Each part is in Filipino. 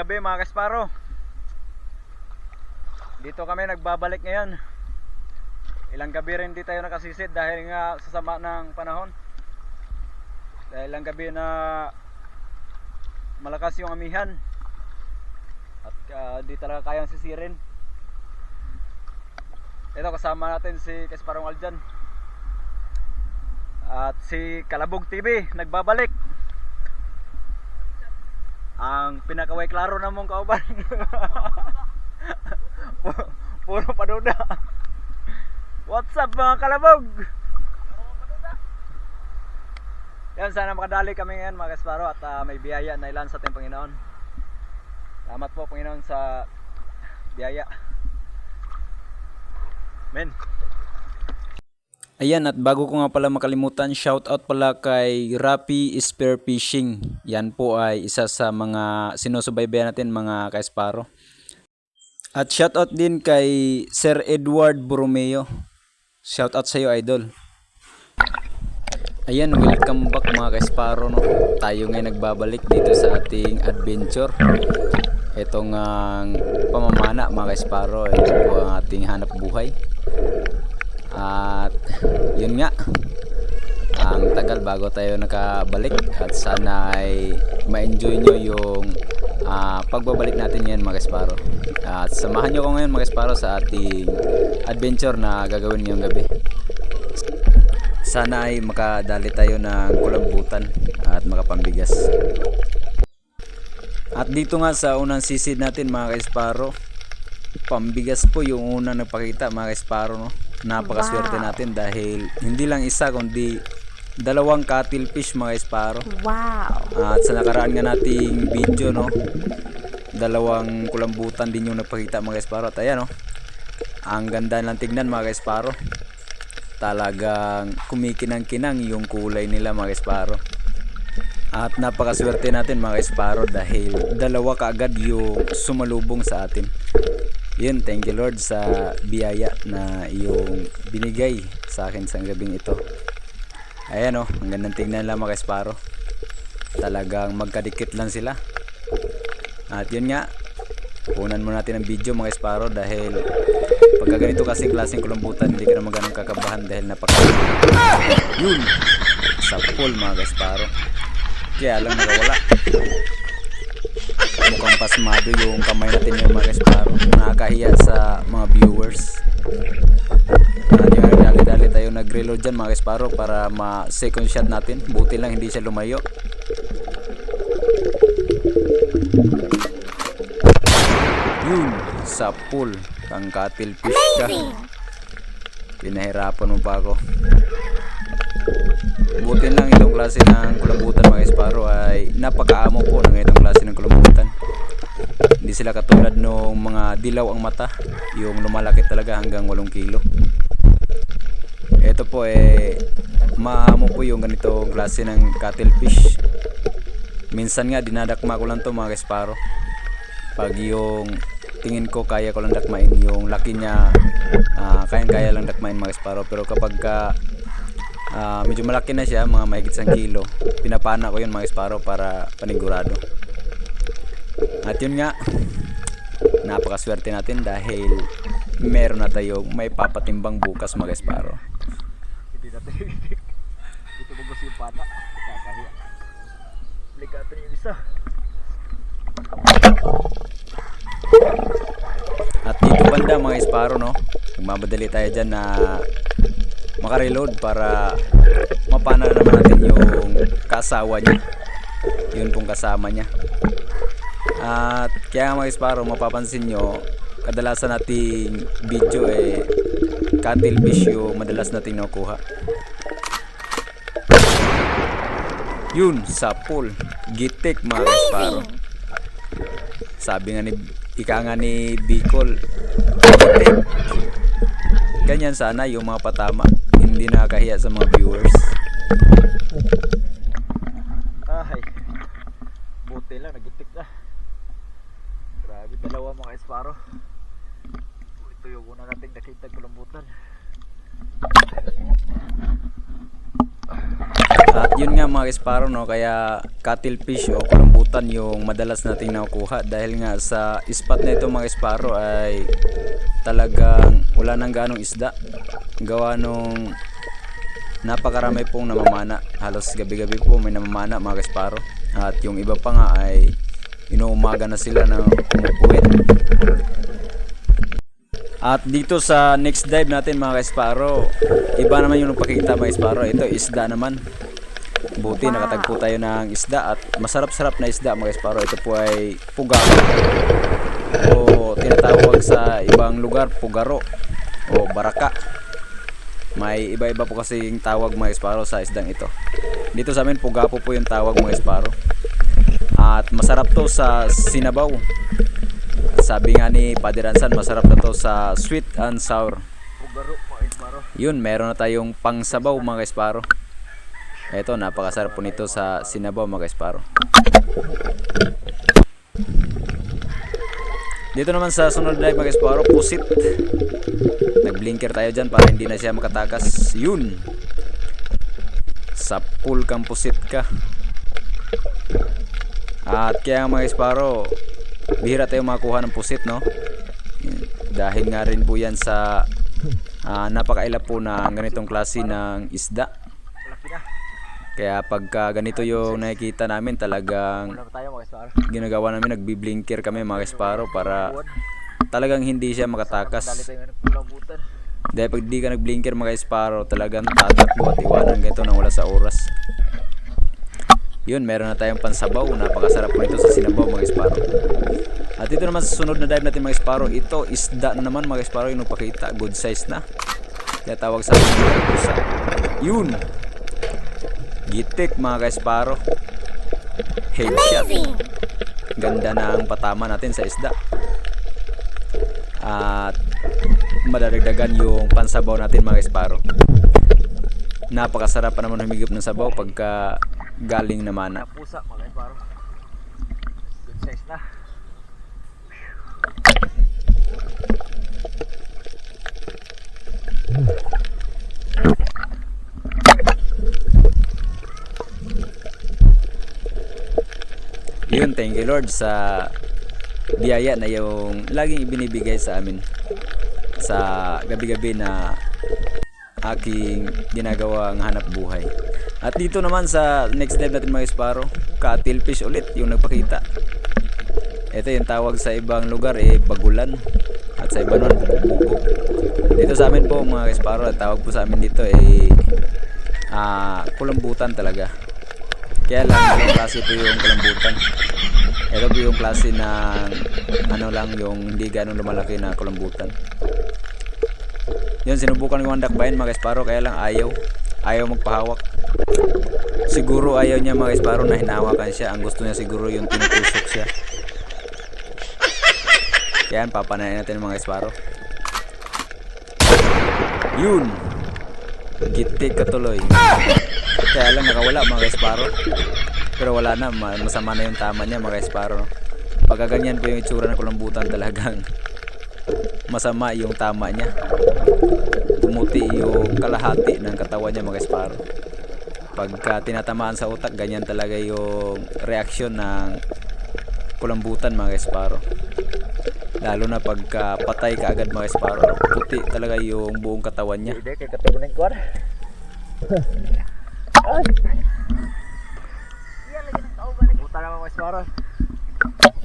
gabi mga kasparo. Dito kami nagbabalik ngayon. Ilang gabi rin di tayo nakasisid dahil nga sa sama ng panahon. Dahil ilang gabi na malakas yung amihan at di talaga kayang sisirin. Ito kasama natin si Kasparong Aljan at si Kalabog TV nagbabalik. Ang pinakaway klaro na mong kauban. Puro paduda. What's up mga Kalabog? Yan, sana makadali kami ngayon mga kasparo at may biyaya na ilan sa ating Panginoon. Salamat po Panginoon sa biyaya. Amen. Ayan, at bago ko nga pala makalimutan, shout out pala kay Rapi Spearfishing. Yan po ay isa sa mga sinusubaybayan natin mga kaisparo. At shout out din kay Sir Edward Borromeo. Shout out sa iyo idol. Ayan, welcome back mga kaisparo, no? Tayo ngayon nagbabalik dito sa ating adventure. Itong pamamana mga kaisparo, ito po ang ating hanap buhay. At yun nga, ang tagal bago tayo nakabalik at sana ay ma-enjoy nyo yung pagbabalik natin ngayon mga kasparo. At samahan nyo ko ngayon mga kasparo sa ating adventure na gagawin ngayong gabi. Sana ay makadali tayo ng kulambutan at makapambigas. At dito nga sa unang sisid natin mga kasparo, pambigas po yung unang nagpakita mga kasparo, no? Napakaswerte natin dahil hindi lang isa kundi dalawang cuttlefish mga kasparo. Wow. At sa nakaraan nga nating video, no, dalawang kulambutan din yung nagpakita mga kasparo. At ayan, no, ang ganda ng tignan mga kasparo. Talagang kumikinang-kinang yung kulay nila mga kasparo. At napakaswerte natin mga kasparo dahil dalawa kaagad yung sumalubong sa atin. Yun, thank you Lord sa biyaya na iyong binigay sa akin sa gabing ito. Ayan, oh, ang gandang tingnan lang mga kasparo. Talagang magkadikit lang sila. At yun nga, punan mo natin ang video mga kasparo dahil pagka ganito kasing klaseng kulambutan hindi ka naman ganun kakabahan dahil yun, sa pool mga kasparo. Kaya lang nakawala. Mukhang pasmado yung kamay natin yung mga kasparo. Nakakahiya sa mga viewers. Dali-dali tayo nag-reload dyan mga kasparo para ma-second shot natin. Buti lang hindi siya lumayo. Yun, sa pool. Kang cuttlefish ka. Pinahirapan mo pa ako. Buti lang itong klase ng kulambutan mga kasparo ay napakaamo po ng itong klase ng kulambutan. Hindi sila katulad ng mga dilaw ang mata, yung lumalaki talaga hanggang 8 kilo. Ito po maamo po yung ganitong klase ng cuttlefish. Minsan nga dinadakma ko lang to mga kasparo. Pag yung tingin ko kaya ko lang dakmain, yung laki niya kaya lang dakmain mga kasparo. Pero kapag medyo malaki na siya, mga mahigit 1 kilo, pinapana ko yun mga kasparo para panigurado. At yun nga, napakaswerte natin dahil meron na tayong may papatimbang bukas mga kasparo. Hindi natin dito bubos yung pana. Kakahiya. Balik natin yung isa. At dito banda mga kasparo, no, magmamadali tayo dyan na makareload para mapana naman natin yung kasawa niya, yun pong kasama niya. At kaya mga kasparo, mapapansin nyo kadalasan nating video cuttlefish yung madalas nating nakuha. Yun, sa pool, gitik mga kasparo. Sabi nga ni Bicol, gitik. Ganyan sana yung mga patama, hindi nakakahiya sa mga viewers. Ay, buti lang nagitik na. Grabe, dalawa mga kasparo. Ito yung una nating nakita kulambutan. At yun nga mga Esparo, no, kaya cuttlefish o kulambutan yung madalas nating nakukuha dahil nga sa spot na ito mga Esparo ay talagang wala nang ganong isda. Gawa nung napakarami pong namamana. Halos gabi-gabi po may namamana mga Esparo. At yung iba pa nga ay inuumaga na sila na umupuwit. At dito sa next dive natin mga Esparo, iba naman yung nagpakita mga Esparo. Ito isda naman. Buti nakatagpo tayo ng isda at masarap-sarap na isda mga Esparo. Ito po ay pugaro o tinatawag sa ibang lugar pugaro o baraka. May iba-iba po kasing tawag mga Esparo sa isdang ito. Dito sa amin pugapo po yung tawag mga Esparo. At masarap to sa sinabaw. Sabi nga ni Padre Ransan, masarap na to sa sweet and sour. Pugaro mga Esparo. Yun, meron na tayong pangsabaw mga Esparo. Ito, napakasarap po nito sa sinabaw mga Esparo. Dito naman sa sunod dive mga Esparo, pusit. Nag-blinker tayo dyan para hindi na siya makatakas. Yun, sa pool kang pusit ka. At kaya mga Esparo, bihira tayo makakuha ng pusit, no? Dahil nga rin po yan sa napakailap po ng ganitong klase ng isda. Laki na. Kaya pagka ganito yung nakikita namin, talagang Wala pa tayo mga Esparo. ginagawa namin, nagbiblinker kami mga Esparo para talagang hindi siya Dali makatakas. tayo ng kulambutan. Dahil pag di ka nagblinker mga Esparo, talagang tatakbo at iwanan ganito nang wala sa oras. Yun, meron na tayong pansabaw. Napakasarap po nito sa sinabaw mga Esparo. At ito naman sa sunod na dive natin mga Esparo, ito isda na naman mga Esparo, yung nagpakita, good size na. Kaya tawag sa akin pusa. Yun, gitik mga Esparo. Headshot. Ganda ng patama natin sa isda. At madadagdagan yung pansabaw natin mga Esparo. Napakasarap pa naman humigop ng sabaw pagka galing naman na. Pusa mga Esparo. Good size na. Yun, thank you Lord sa biyaya na yung laging ibinibigay sa amin sa gabi-gabi na aking ginagawang hanap buhay. At dito naman sa next dive natin mga Esparo, cuttlefish ulit yung nagpakita. Ito yung tawag sa ibang lugar bagulan at sa iba naman buko. Dito sa amin po mga Esparo, tawag po sa amin dito kulambutan talaga. Kaya lang yung klase po yung kulambutan. Ito po yung klase ng yung hindi ganong lumalaki na kulambutan. Yun, sinubukan ko ang dakbayin mga Esparo, kaya lang ayaw magpahawak. Siguro ayaw niya mga Esparo na hinahawakan siya. Ang gusto niya siguro yung tinutusok siya. Kaya papanayin natin mga Esparo. Yun, gitik katuloy. Kaya lang nakawala mga Esparo. Pero wala na, masama na yung tama niya mga Esparo. Pagka ganyan po yung itsura ng kulambutan, talagang masama yung tama niya. Pumuti yung kalahati ng katawan niya mga Esparo. Pagka tinatamaan sa utak, ganyan talaga yung reaksyon ng kulambutan mga Esparo. Lalo na pagka patay ka agad mga Esparo, puti talaga yung buong katawan niya. Hindi kay katubunin ko. Buta naman mga Esparo.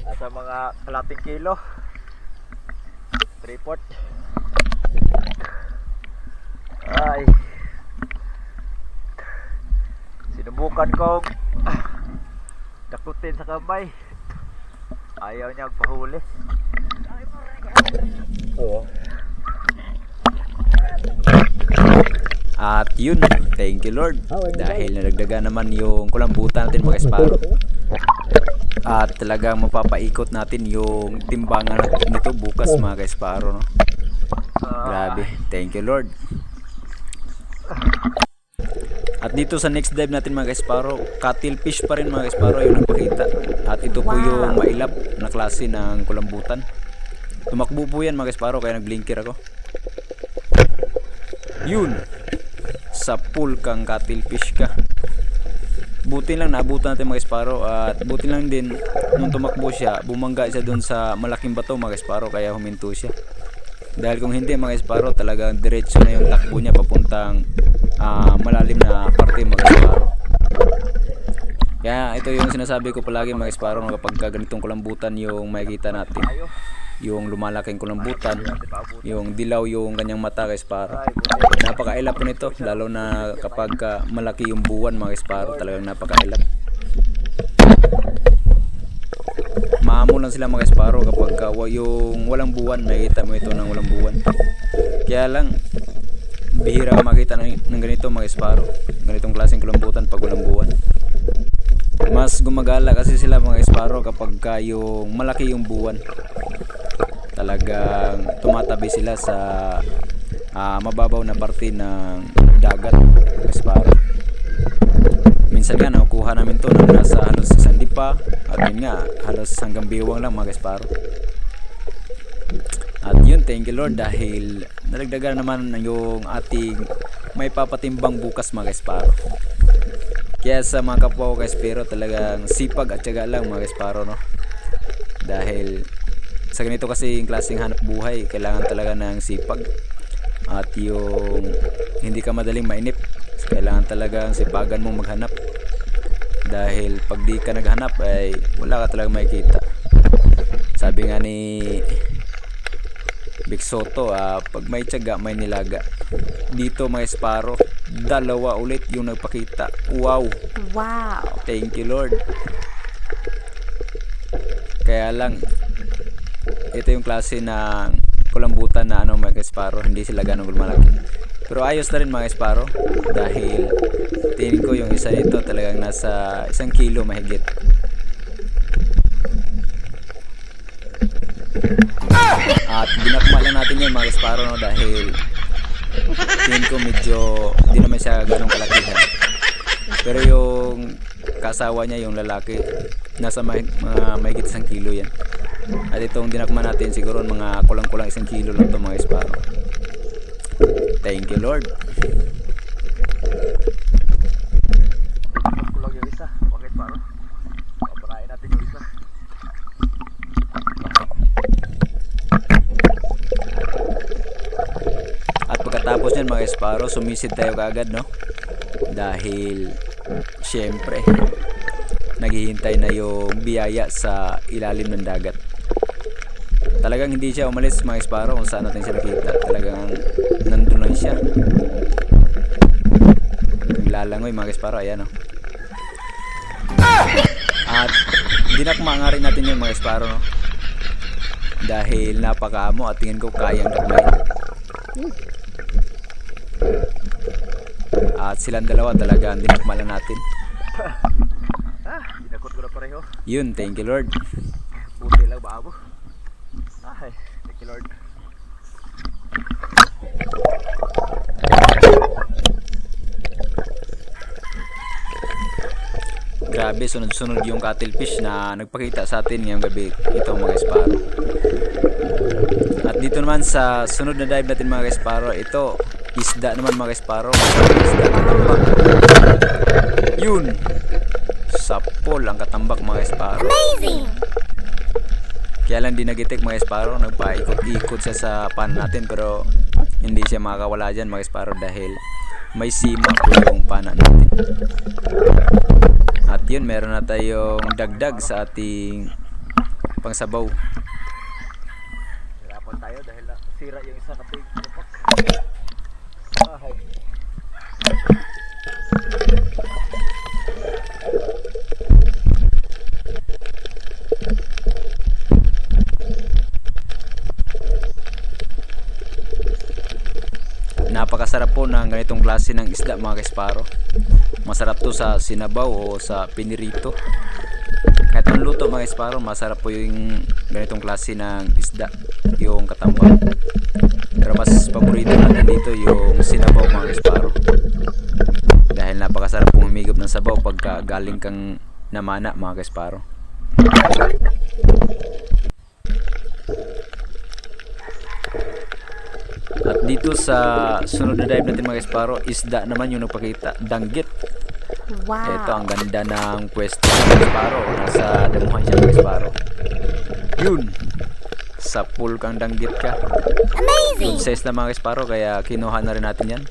Nasa mga kalating kilo. 3/4. Ay. Sinubukan kong dakutin sa kamay. Ayaw niya magpahuli. Oo. At yun, thank you Lord, dahil nadagdagan naman yung kulambutan natin mga Esparo. At talagang mapapaikot natin yung timbangan nito bukas mga Esparo, no? Grabe, thank you Lord. At dito sa next dive natin mga Esparo, cuttlefish pa rin mga Esparo yung nagpakita. At ito po yung mailap na klase ng kulambutan. Tumakbo po yan mga Esparo, kaya nagblinker ako. Yun, sa pool kang cuttlefish ka. buti lang naabutan natin mga esparo, at buti lang din nung tumakbo siya, bumangga siya dun sa malaking bato mga esparo, kaya huminto siya. Dahil kung hindi mga esparo, talagang diretso na yung takbo niya papuntang malalim na parte mga esparo. Kaya ito yung sinasabi ko palagi mga esparo, kapag ganitong kulambutan yung makikita natin, yung lumalaking kulambutan, yung dilaw yung kanyang mata mga esparo. Napakailap po nito, lalo na kapag malaki yung buwan mga esparo, talagang napakailap. Maamo lang sila mga esparo kapag yung walang buwan, makikita mo ito ng walang buwan. Kaya lang bihira makita ng ganito mga esparo, ganitong klaseng kulambutan pag walang buwan. Mas gumagala kasi sila mga esparo kapag yung malaki yung buwan. Talagang tumatabi sila sa mababaw na parte ng dagat mga esparo. Minsan nga nakukuha namin to na nasa halos sandi pa, at yun nga halos hanggang biwang lang mga esparo. At yun, thank you Lord, dahil nalagdagan naman yung ating may papatimbang bukas mga esparo. Kaya sa mga kapwa ko ka-espero, talagang sipag at tiyaga lang mga esparo, no? Dahil sa ganito kasi yung klaseng hanap buhay, kailangan talaga ng sipag. At yung hindi ka madaling mainip, kailangan talagang sipagan mong maghanap. Dahil pag di ka naghanap ay wala ka talagang makikita. Sabi nga ni Vic Soto, pag may tiyaga may nilaga. Dito mga esparo, dalawa ulit yung nagpakita. Wow, thank you Lord. Kaya lang ito yung klase ng kulambutan na mga esparo, hindi sila ganong lumalaki. Pero ayos na rin mga esparo, dahil tingin ko yung isa nito talagang nasa 1 kilo mahigit. At binakma lang natin yun mga esparo, no? Dahil tingin ko medyo hindi naman siya ganong kalakihan. Pero yung kasawa niya, yung lalaki, nasa mga mahigit 1 kilo yan. At itong dinakma natin siguro mga kulang-kulang 1 kilo lang ito mga esparo. Thank you Lord. Kulang yung isa, bakit paro? Paparain natin yung isa. At pagkatapos nyan mga esparo, sumisid tayo kaagad, no? Dahil syempre naghihintay na yung biyaya sa ilalim ng dagat. Talagang hindi siya umalis mga esparo kung saan natin siya nakita. Talagang nandun lang siya. Naglalangoy mga esparo, ayan, no? At dinakma nga rin natin yung mga esparo, no? Dahil napakaamo at tingin ko kayang dakmain. At silang dalawa talaga dinakma lang natin. Dinakot ko na pareho. Yun, thank you Lord. Buti lang baabo. Ay, thank you Lord. Grabe, sunod-sunod yung cuttlefish na nagpakita sa atin ngayong gabi. Ito mga esparo. At dito naman sa sunod na dive natin mga esparo, ito isda naman mga esparo. Isda katambak. Yun, sapol ang katambak mga esparo. Amazing! Kaya lang di nagitik mga esparo, nagpaikot-ikot siya sa pan natin, pero hindi siya makakawala dyan mga esparo dahil may sima po yung pana natin. At yun, meron na tayong dagdag sa ating pangsabaw. Hirapan tayo dahil sira yung isa katig. Ay. Napakasarap po ng ganitong klase ng isda mga esparo. Masarap to sa sinabaw o sa pinirito. Kahit ang luto mga esparo, masarap po yung ganitong klase ng isda, yung katambak. Pero mas paborito natin dito yung sinabaw mga esparo. Dahil napakasarap pong humigop ng sabaw pagka galing kang namana mga esparo. At dito sa sunod na dive natin mga esparo, isda naman yung nagpakita, danggit. Ito ang ganda ng pwesto ng Esparo. Nasa damuhan siya ng Esparo. Yun. Sa pool kang danggit ka. Good size na mga Esparo, kaya kinuha na rin natin yan.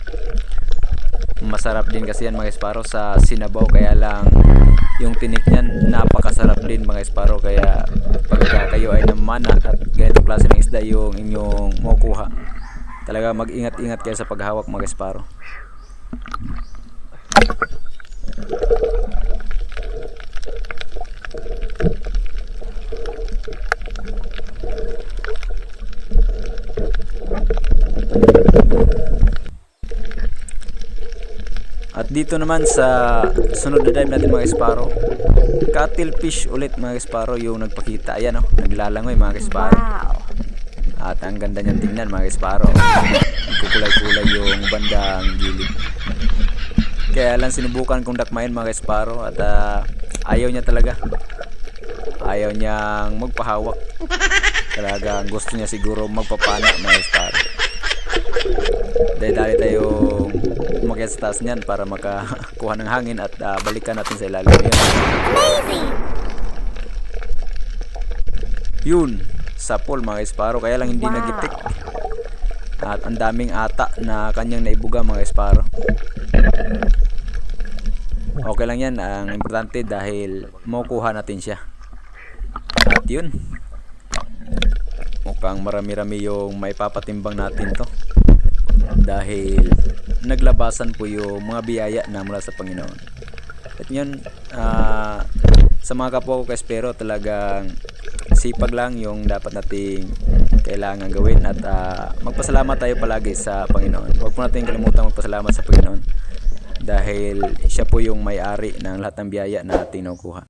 Masarap din kasi yan mga Esparo sa sinabaw, kaya lang yung tinik niyan napakasarap din mga Esparo, kaya pagka kayo ay namana at ganitong klase ng isda yung inyong makukuha, talaga mag-ingat-ingat kayo sa paghawak mga Esparo. At dito naman sa sunod na dive natin mga Esparo, cuttlefish ulit mga Esparo yung nagpakita. Ayan oh, naglalangoy mga Esparo. At ang ganda niyan tingnan mga Esparo. Nagkukulay-kulay yung bandang gilid. Kaya lang sinubukan kong dakmain mga Esparo at ayaw niya talaga. Ayaw niyang magpahawak. Talaga gusto niya siguro magpapana mga Esparo. Dahil tayong umakyat sa taas niyan para makakuha ng hangin at balikan natin sa ilalim. Amazing! Yun, sa pool mga Esparo, kaya lang hindi nagitik. At ang daming ata na kanyang naibuga mga Esparo. Okay lang yan, ang importante dahil makukuha natin siya. At yun, mukhang marami-rami yung may papatimbang natin to. Dahil naglabasan po yung mga biyaya na mula sa Panginoon. At yun, sa mga kapwa ko ka-espero, talagang sipag lang yung dapat nating kailangan gawin at magpasalamat tayo palagi sa Panginoon. Huwag po natin kalimutan magpasalamat sa Panginoon dahil siya po yung may-ari ng lahat ng biyaya na ating nakukuha.